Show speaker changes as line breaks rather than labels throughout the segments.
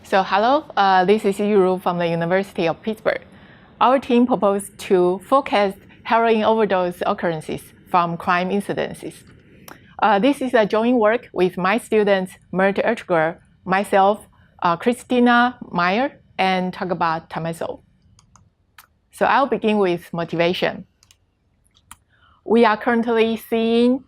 So hello, this is Yuru from the University of Pittsburgh. Our team proposed to forecast heroin overdose occurrences from crime incidences. This is a joint work with my students Mert Ertger, myself, Christina Meyer, and Tagaba Tamaso. So I'll begin with motivation. We are currently seeing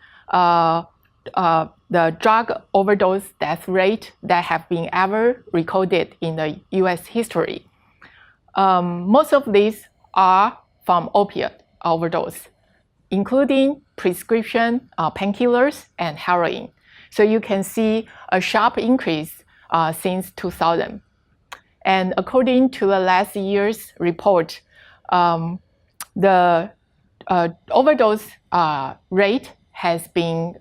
the drug overdose death rate that have been ever recorded in the US history. Most of these are from opioid overdose, including prescription painkillers and heroin. So you can see a sharp increase since 2000. And according to the last year's report, the overdose rate has been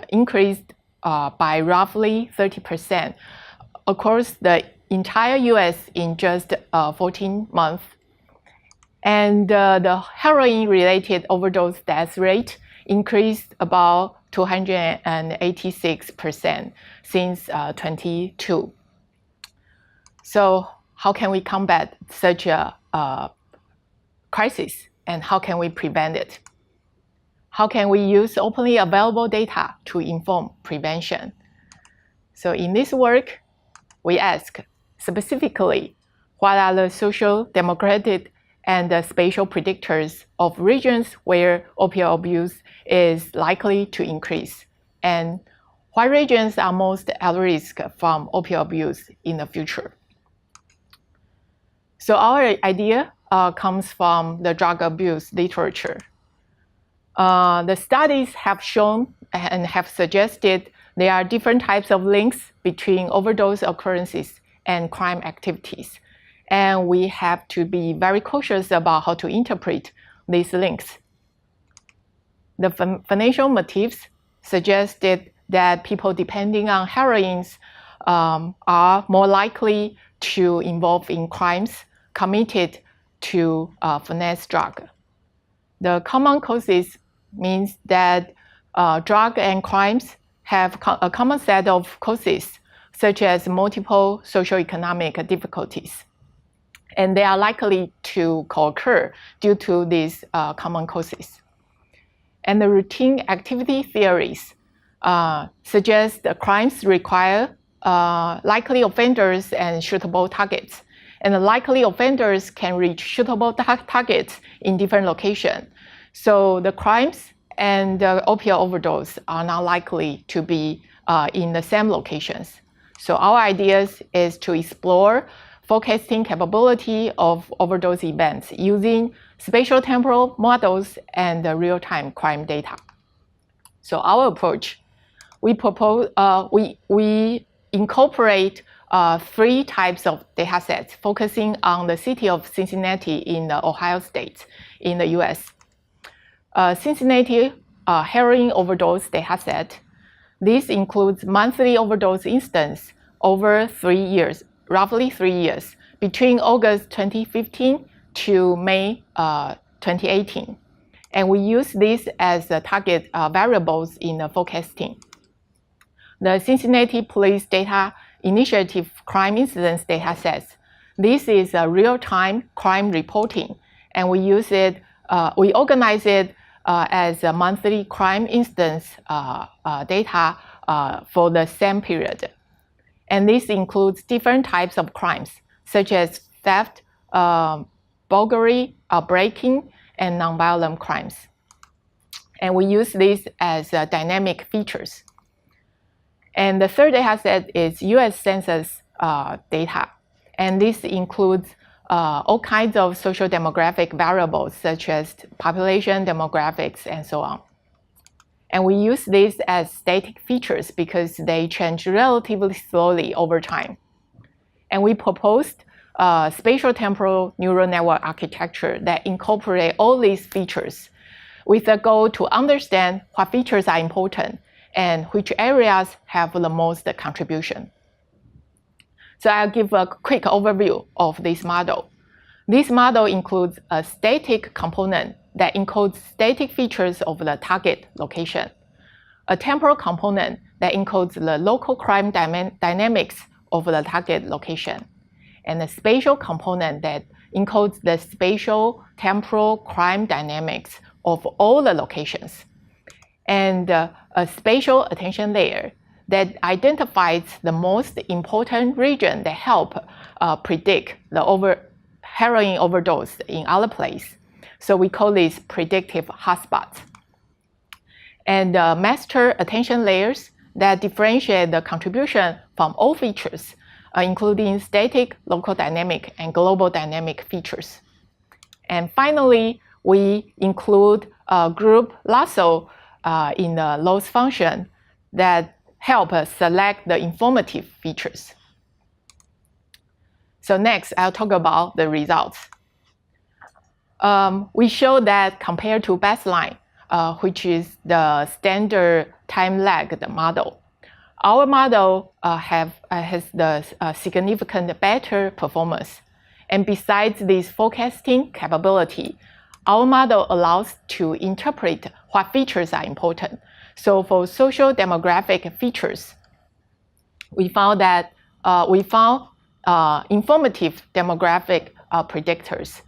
increased by roughly 30% across the entire US in just 14 months. And the heroin-related overdose death rate increased about 286% since 2022. So how can we combat such a crisis, and how can we prevent it? How can we use openly available data to inform prevention? So in this work, we ask specifically, what are the social, demographic, and spatial predictors of regions where opioid abuse is likely to increase? And what regions are most at risk from opioid abuse in the future? So our idea comes from the drug abuse literature. The studies have shown and have suggested there are different types of links between overdose occurrences and crime activities. And we have to be very cautious about how to interpret these links. The financial motives suggested that people depending on heroins are more likely to involve in crimes committed to finance drug. The common causes means that drug and crimes have a common set of causes, such as multiple socioeconomic difficulties. And they are likely to co-occur due to these common causes. And the routine activity theories suggest that crimes require likely offenders and shootable targets. And the likely offenders can reach shootable targets in different locations. So the crimes and the opioid overdose are not likely to be in the same locations. So our idea is to explore forecasting capability of overdose events using spatial temporal models and real-time crime data. So our approach, we propose we incorporate 3 types of data sets focusing on the city of Cincinnati in the Ohio State in the US. Cincinnati heroin overdose data set. This includes monthly overdose incidents over 3 years, roughly 3 years, between August 2015 to May 2018. And we use this as the target variables in the forecasting. The Cincinnati Police Data Initiative Crime Incidence data sets. This is a real-time crime reporting, and we use it, we organize it as a monthly crime incidence data for the same period. And this includes different types of crimes, such as theft, burglary, breaking, and nonviolent crimes. And we use this as dynamic features. And the third data set is US Census data. And this includes all kinds of social demographic variables, such as population, demographics, and so on. And we use these as static features because they change relatively slowly over time. And we proposed spatial temporal neural network architecture that incorporate all these features with the goal to understand what features are important and which areas have the most contribution. So I'll give a quick overview of this model. This model includes a static component that encodes static features of the target location, a temporal component that encodes the local crime dynamics of the target location, and a spatial component that encodes the spatial temporal crime dynamics of all the locations, and a spatial attention layer that identifies the most important region that help predict the heroin overdose in other places. So we call these predictive hotspots. And master attention layers that differentiate the contribution from all features, including static, local dynamic, and global dynamic features. And finally, we include group lasso in the loss function that help us select the informative features. So next, I'll talk about the results. We show that compared to baseline, which is the standard time-lagged model, our model has the significant better performance. And besides this forecasting capability, our model allows to interpret what features are important. So for social demographic features, we found that informative demographic predictors.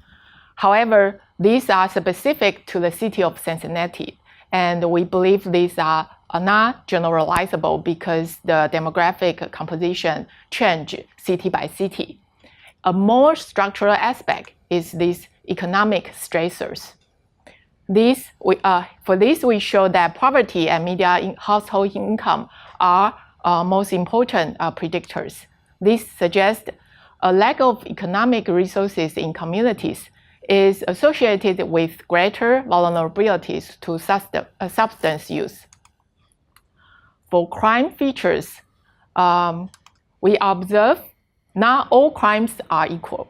However, these are specific to the city of Cincinnati, and we believe these are not generalizable because the demographic composition change city by city. A more structural aspect is these economic stressors. For this, we show that poverty and median household income are most important predictors. This suggests a lack of economic resources in communities is associated with greater vulnerabilities to substance use. For crime features, we observe not all crimes are equal.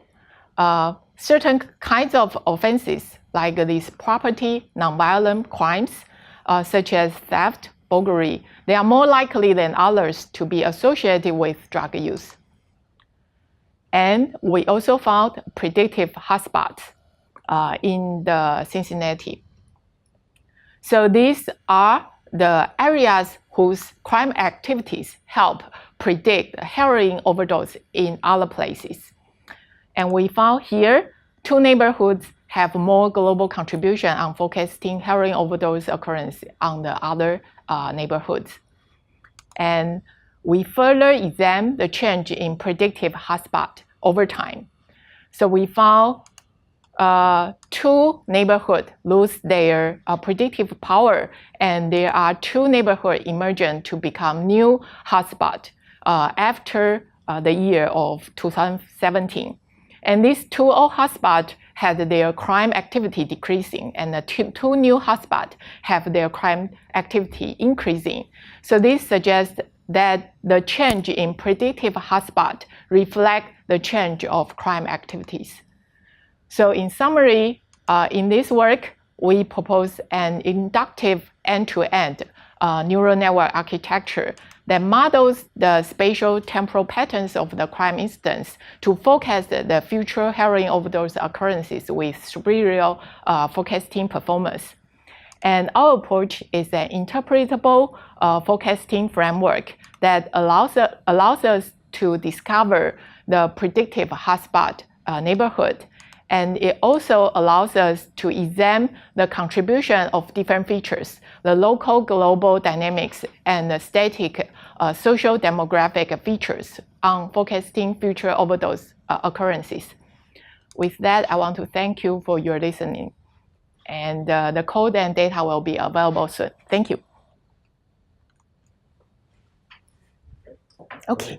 Certain kinds of offenses, like these property nonviolent crimes, such as theft, burglary, they are more likely than others to be associated with drug use. And we also found predictive hotspots in the Cincinnati. So these are the areas whose crime activities help predict heroin overdose in other places. And we found here, two neighborhoods have more global contribution on forecasting heroin overdose occurrence on the other neighborhoods. And we further examined the change in predictive hotspot over time. So we found two neighborhoods lose their predictive power, and there are two neighborhoods emergent to become new hotspots after the year of 2017. And these two old hotspots had their crime activity decreasing, and the two new hotspots have their crime activity increasing. So this suggests that the change in predictive hotspot reflect the change of crime activities. So in summary, in this work, we propose an inductive end-to-end neural network architecture that models the spatial temporal patterns of the crime instance to forecast the future heroin overdose occurrences with superior forecasting performance. And our approach is an interpretable forecasting framework that allows us to discover the predictive hotspot neighborhood. And it also allows us to examine the contribution of different features, the local global dynamics and the static social demographic features on forecasting future overdose occurrences. With that, I want to thank you for your listening. And the code and data will be available soon. Thank you. Okay.